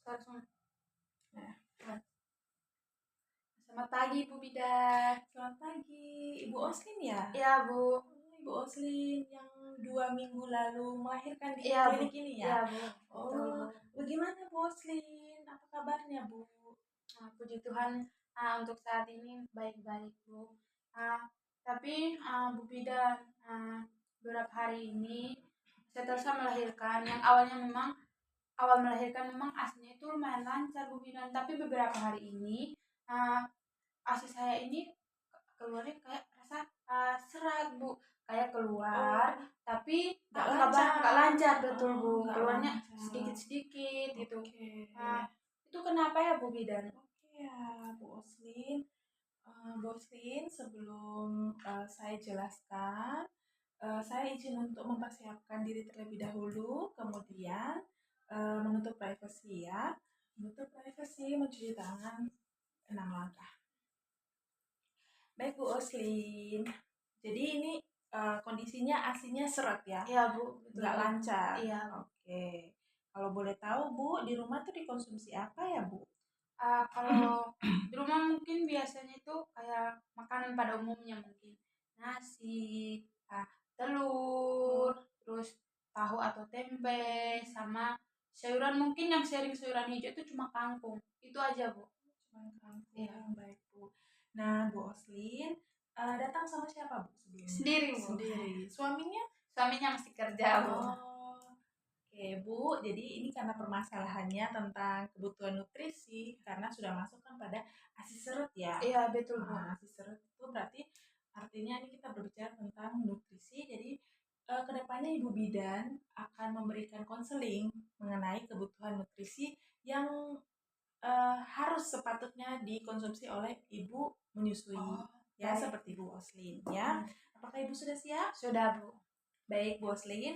langsung. Nah, Selamat pagi Bu Bidan. selamat pagi, Ibu Oslin ya? Iya Bu. Ibu Oslin yang 2 minggu lalu melahirkan di Iya Bu. klinik ini ya? Iya Bu. Betul Oh, Bu. bagaimana Bu Oslin? Apa kabarnya Bu? Puji Tuhan, untuk saat ini baik-baik Bu. Tapi Bu Bidan, beberapa hari ini saya terus melahirkan. Yang awalnya memang awal melahirkan memang aslinya itu lumayan lancar Bu Bidan, tapi beberapa hari ini ASI saya ini keluarnya kayak rasa serat Bu, kayak keluar tapi Nggak nggak lancar betul Bu, nggak keluarnya lancar. sedikit-sedikit gitu. Oke. Itu kenapa ya Bu Bidan? Oke ya, Bu Oslin. Bu Oslin, sebelum saya jelaskan, saya izin untuk mempersiapkan diri terlebih dahulu, kemudian menutup privasi ya. Menutup privasi, mencuci tangan 6 langkah. Baik Bu Oslin, jadi ini kondisinya asinya seret ya? Iya Bu, betul Nggak Bu. lancar? Iya. Oke. Kalau boleh tahu Bu, di rumah tuh dikonsumsi apa ya Bu? Kalau di rumah mungkin biasanya itu kayak makanan pada umumnya mungkin nasi, telur, terus tahu atau tempe, sama sayuran mungkin yang sering sayuran hijau itu cuma kangkung. Itu aja Bu. Cuma kangkung, Iya. baik Bu. Nah Bu Oslin, datang sama siapa Bu sebelumnya? Sendiri Bu. Sendiri. Suaminya? Suaminya masih kerja Bu. Oke Bu, jadi ini karena permasalahannya tentang kebutuhan nutrisi, karena sudah masuk kan pada ASI seret ya. Iya betul Bu. ASI seret itu berarti artinya ini kita berbicara tentang nutrisi, jadi kedepannya Ibu Bidan akan memberikan konseling mengenai kebutuhan nutrisi yang harus sepatutnya dikonsumsi oleh ibu menyusui. Ya, baik. seperti Bu Oslin ya. Apakah Ibu sudah siap? Sudah Bu. Baik Bu Oslin,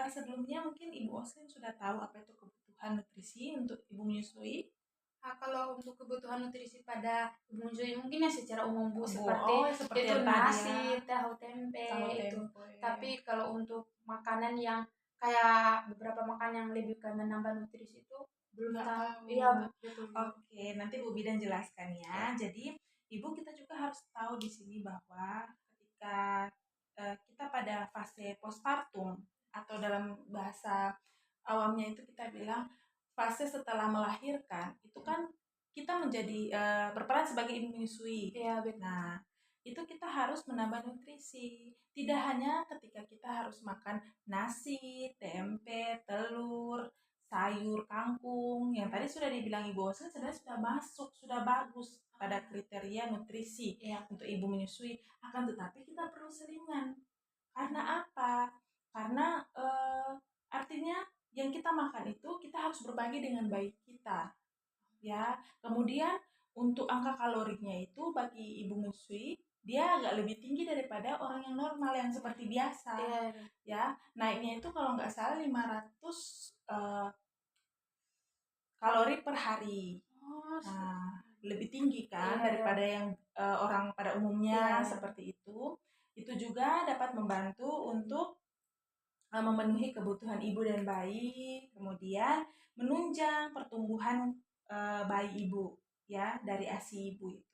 sebelumnya mungkin Ibu Oslin sudah tahu apa itu kebutuhan nutrisi untuk ibu menyusui? Kalau untuk kebutuhan nutrisi pada ibu menyusui mungkin ya secara umum Bu, seperti itu yang tadi nasi, ya. tahu tempe Tahu itu. tempe. Tapi kalau untuk makanan yang kayak beberapa makanan yang lebih ke menambah nutrisi itu belum Nggak tahu. tahu. Iya betul Bu. Oke, nanti Bu Bidan jelaskan ya. Jadi, Ibu kita juga harus tahu di sini bahwa ketika kita pada fase postpartum atau dalam bahasa awamnya itu kita bilang fase setelah melahirkan, itu kan kita menjadi berperan sebagai ibu menyusui. Iya betul. Nah, itu kita harus menambah nutrisi. Tidak hanya ketika kita harus makan nasi, tempe, telur, sayur, kangkung, yang tadi sudah dibilang Ibu Oslin sebenarnya sudah masuk, sudah bagus pada kriteria nutrisi untuk ibu menyusui. Akan tetapi kita perlu selingan. Karena apa? Karena artinya yang kita makan itu kita harus berbagi dengan bayi kita. Ya. Kemudian untuk angka kalorinya itu bagi ibu menyusui dia agak lebih tinggi daripada orang yang normal yang seperti biasa. Ya, naiknya itu kalau nggak salah 500 kalori per hari. Nah, lebih tinggi kan daripada yang orang pada umumnya seperti itu. Itu juga dapat membantu untuk memenuhi kebutuhan ibu dan bayi, kemudian menunjang pertumbuhan bayi ibu ya dari ASI ibu itu.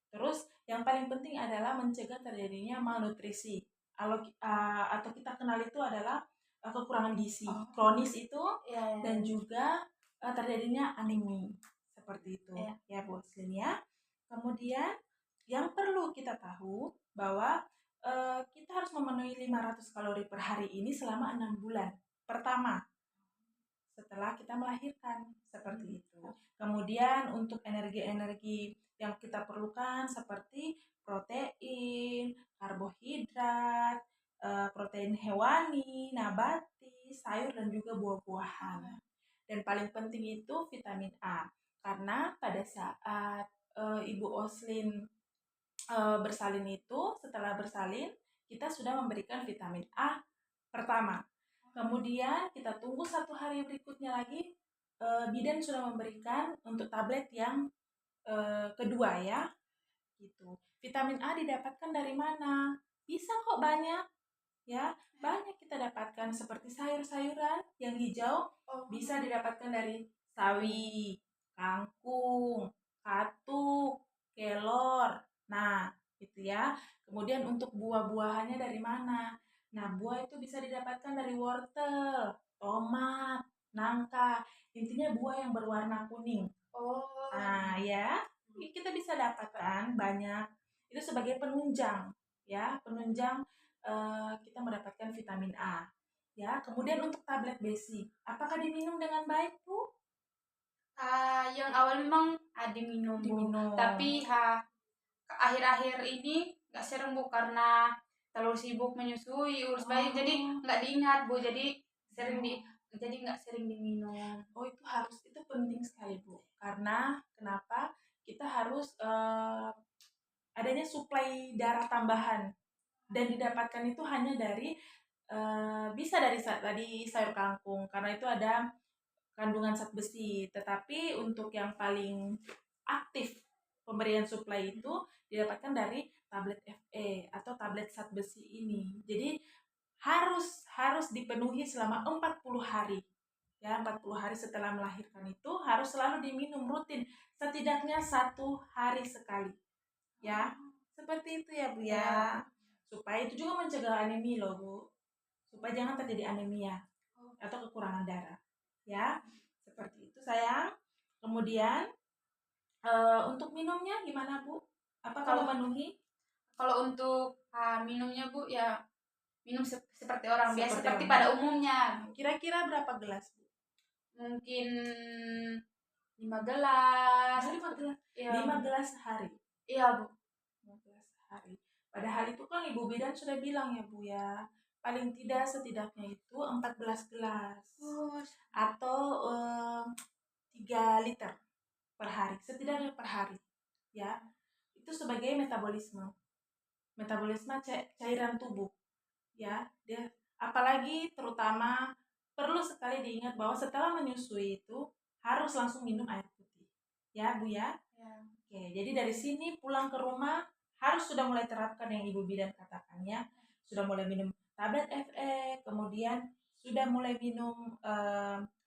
Terus yang paling penting adalah mencegah terjadinya malnutrisi. Atau kita kenal itu adalah kekurangan gizi kronis itu dan juga terjadinya anemi seperti itu ya Bu Oslin ya. Kemudian yang perlu kita tahu bahwa kita harus memenuhi 500 kalori per hari ini selama 6 bulan pertama setelah kita melahirkan seperti itu. Kemudian untuk energi-energi yang kita perlukan seperti protein, karbohidrat, protein hewani, nabati, sayur dan juga buah-buahan. Dan paling penting itu vitamin A. Karena pada saat Ibu Oslin bersalin itu, setelah bersalin kita sudah memberikan vitamin A pertama. Kemudian kita tunggu 1 hari berikutnya lagi, bidan sudah memberikan untuk tablet yang kedua ya, gitu. Vitamin A didapatkan dari mana? Bisa kok banyak, ya banyak kita dapatkan seperti sayur-sayuran yang hijau bisa didapatkan dari sawi, kangkung, katuk, kelor. Nah, itu ya. Kemudian untuk buah-buahannya dari mana? Nah, buah itu bisa didapatkan dari wortel, tomat, nangka. Intinya buah yang berwarna kuning. Oh. Nah, ya, kita bisa dapatkan banyak. Itu sebagai penunjang, ya, penunjang kita mendapatkan vitamin A. Ya, kemudian untuk tablet besi, apakah diminum dengan baik, Bu? Yang awal memang diminum, Bu. Diminum. Tapi akhir-akhir ini nggak sering, Bu, karena terlalu sibuk menyusui, urus bayi, jadi nggak diingat, Bu. Jadi nggak sering diminum. Oh, itu penting sekali, Bu. Karena kenapa? Kita harus adanya suplai darah tambahan dan didapatkan itu hanya dari bisa dari tadi sayur kangkung karena itu ada kandungan zat besi. Tetapi untuk yang paling aktif pemberian suplai itu didapatkan dari tablet FE atau tablet zat besi ini. Jadi harus dipenuhi selama 40 hari. Ya, 40 hari setelah melahirkan itu harus selalu diminum rutin setidaknya 1 hari sekali. Ya, seperti itu ya, Bu ya. Supaya itu juga mencegah anemia loh, Bu. Supaya jangan terjadi anemia atau kekurangan darah. Ya, seperti itu sayang. Kemudian untuk minumnya gimana, Bu? Apa kalau memenuhi? Kalau untuk minumnya, Bu, ya minum seperti orang biasa, seperti orang. pada umumnya. Kira-kira berapa gelas, Bu? Mungkin 5 gelas. 5 gelas. Ya. 5 gelas sehari. Iya, Bu. 5 gelas sehari. Padahal itu kan Ibu Bidan sudah bilang ya, Bu ya. Paling tidak setidaknya itu 14 gelas. Atau 3 liter per hari. Setidaknya per hari. Ya. Itu sebagai metabolisme cairan tubuh. Ya, dia apalagi terutama perlu sekali diingat bahwa setelah menyusui itu harus langsung minum air putih. Ya, Bu ya. Oke, jadi dari sini pulang ke rumah harus sudah mulai terapkan yang Ibu Bidan katakan ya. Sudah mulai minum tablet FE, kemudian sudah mulai minum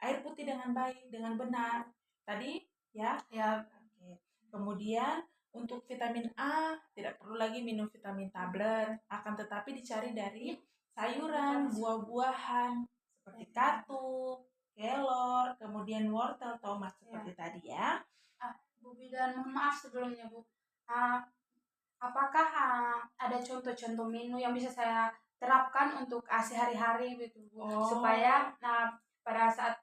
air putih dengan baik, dengan benar. Tadi ya. Ya. Oke. Kemudian untuk vitamin A tidak perlu lagi minum vitamin tablet, akan tetapi dicari dari sayuran, buah-buahan seperti katuk, kelor, kemudian wortel, tomat seperti tadi ya. Bu Bidan, mohon maaf sebelumnya, Bu. Apakah ada contoh-contoh menu yang bisa saya terapkan untuk sehari-hari gitu, Bu? Supaya pada saat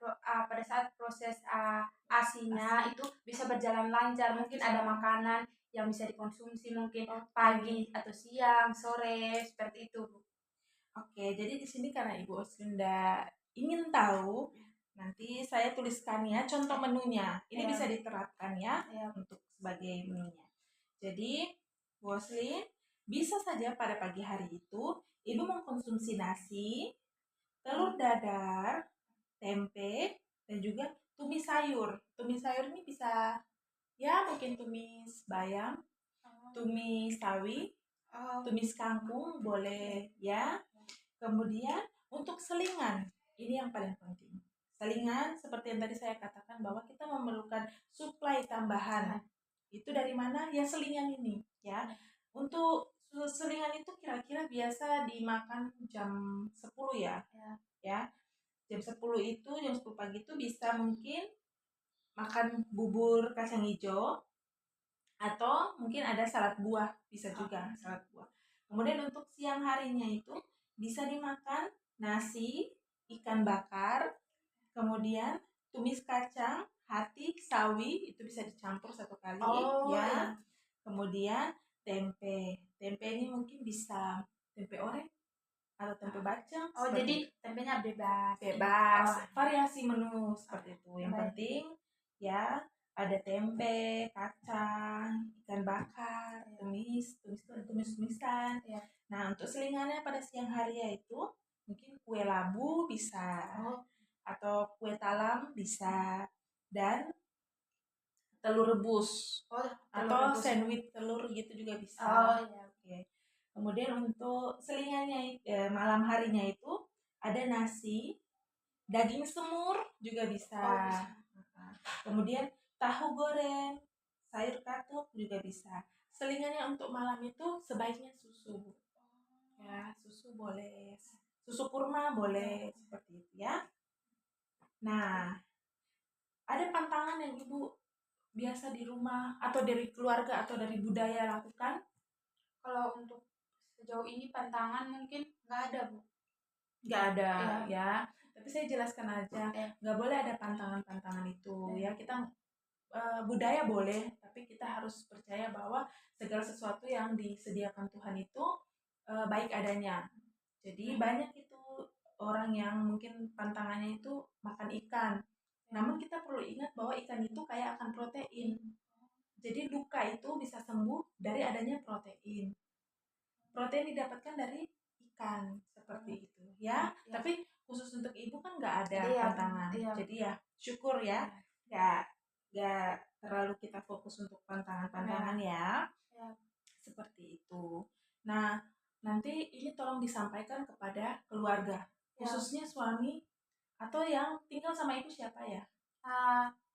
proses ASI-nya itu bisa berjalan lancar. Mungkin ada makanan yang bisa dikonsumsi mungkin pagi atau siang, sore, seperti itu, Bu. Oke, jadi di sini karena Ibu Oslinda ingin tahu, nanti saya tuliskan ya contoh menunya. Ini bisa diterapkan ya untuk sebagai menunya. Jadi, Bu Oslin, bisa saja pada pagi hari itu Ibu mengkonsumsi nasi, telur dadar, tempe, dan juga tumis sayur. Tumis sayur ini bisa ya mungkin tumis bayam, tumis sawi, tumis kangkung boleh ya. Kemudian untuk selingan, ini yang paling penting. Selingan seperti yang tadi saya katakan bahwa kita memerlukan suplai tambahan. Itu dari mana? Ya selingan ini ya. Untuk selingan itu kira-kira biasa dimakan jam 10 ya. Ya. Jam 10 itu, jam 10 pagi itu bisa mungkin makan bubur kacang hijau atau mungkin ada salad buah, bisa juga salad buah. Kemudian untuk siang harinya itu bisa dimakan nasi, ikan bakar, kemudian tumis kacang, hati, sawi, itu bisa dicampur satu kali ya. Kemudian tempe. Tempe ini mungkin bisa tempe orek atau tempe bacem. Jadi tempenya bebas. Variasi menu seperti itu. Yang penting ya ada tempe, kacang, ikan bakar, tumisan. Nah, untuk selingannya pada siang hari yaitu mungkin kue labu bisa, atau kue talam bisa, dan telur rebus, atau sandwich telur gitu juga bisa. Oke. Kemudian untuk selingannya malam harinya itu ada nasi, daging semur juga bisa. Kemudian tahu goreng, sayur katuk juga bisa. Selingannya untuk malam itu sebaiknya susu, Bu. Ya, susu boleh. Susu kurma boleh, seperti itu ya. Nah, ada pantangan yang Ibu biasa di rumah atau dari keluarga atau dari budaya lakukan? Kalau untuk sejauh ini pantangan mungkin nggak ada, Bu. Nggak ada Iya. ya. Tapi saya jelaskan aja, Iya. nggak boleh ada pantangan-pantangan itu Iya. ya. Kita budaya boleh, tapi kita harus percaya bahwa segala sesuatu yang disediakan Tuhan itu baik adanya. Jadi banyak itu orang yang mungkin pantangannya itu makan ikan. Namun kita perlu ingat bahwa ikan itu kaya akan protein. Jadi luka itu bisa sembuh dari adanya protein. Protein didapatkan dari ikan, seperti itu ya. Ya. Tapi khusus untuk ibu kan nggak ada Iya, pantangan. iya. Jadi ya syukur ya. Nggak terlalu kita fokus untuk pantangan-pantangan ya. Ya. Seperti itu. Nah, nanti ini tolong disampaikan kepada keluarga, khususnya suami atau yang tinggal sama ibu siapa ya?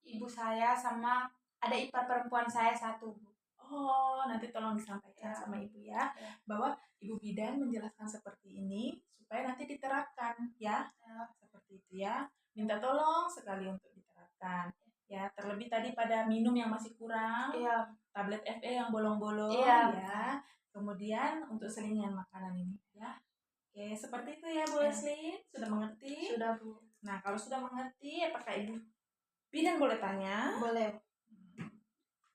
Ibu saya sama ada ipar perempuan saya satu, Bu. Oh, nanti tolong disampaikan Ya. sama ibu ya, Ya. bahwa Ibu Bidan menjelaskan seperti ini supaya nanti diterapkan ya. Ya. Seperti itu ya. Minta tolong sekali untuk diterapkan. Ya, terlebih tadi pada minum yang masih kurang, Iya. tablet FE yang bolong-bolong Iya. ya. Kemudian untuk selingan makanan ini ya. Oke, seperti itu ya Bu Ya. Leslie. Sudah mengerti? Sudah, Bu. Nah, kalau sudah mengerti, apakah Ibu Bidan boleh tanya? Boleh.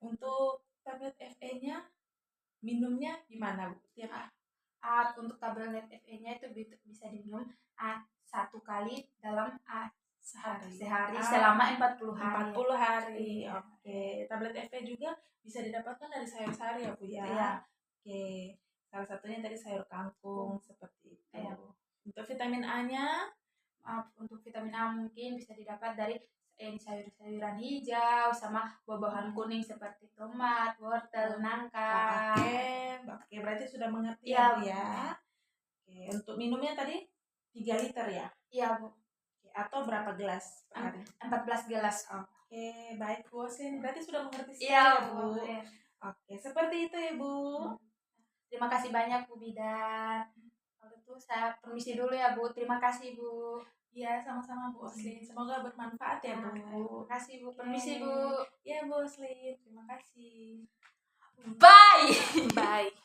Untuk tablet FE-nya minumnya gimana, Bu? Tiap Untuk tablet FE-nya itu bisa diminum 1 kali dalam sehari selama 40 hari. 40 hari. Iya. Oke. Tablet FE juga bisa didapatkan dari sayur-sayur ya, Bu ya. Iya. Oke. Salah satunya tadi sayur kangkung seperti itu. Iya. Untuk vitamin A-nya, untuk vitamin A mungkin bisa didapat dari sayur-sayuran hijau sama buah-buahan kuning seperti tomat, wortel, nangka. Oke, berarti sudah mengerti Iya, ya, Bu ya. Oke, untuk minumnya tadi 3 liter ya? Iya, Bu. Oke, atau berapa gelas per hari? 14 gelas. Oke, baik Bu Osin. Berarti sudah mengerti sekali Iya, ya, Bu. Bu. Iya. Oke, seperti itu ya, Bu. Terima kasih banyak, Bu Bidan. Kalau itu saya permisi dulu ya, Bu. Terima kasih, Bu. Ya, sama-sama Bu Oslin. Semoga bermanfaat ya, Bu. Terima kasih, Bu. Permisi, Bu. Ya, Bu Oslin. Terima kasih. Bye. Bye.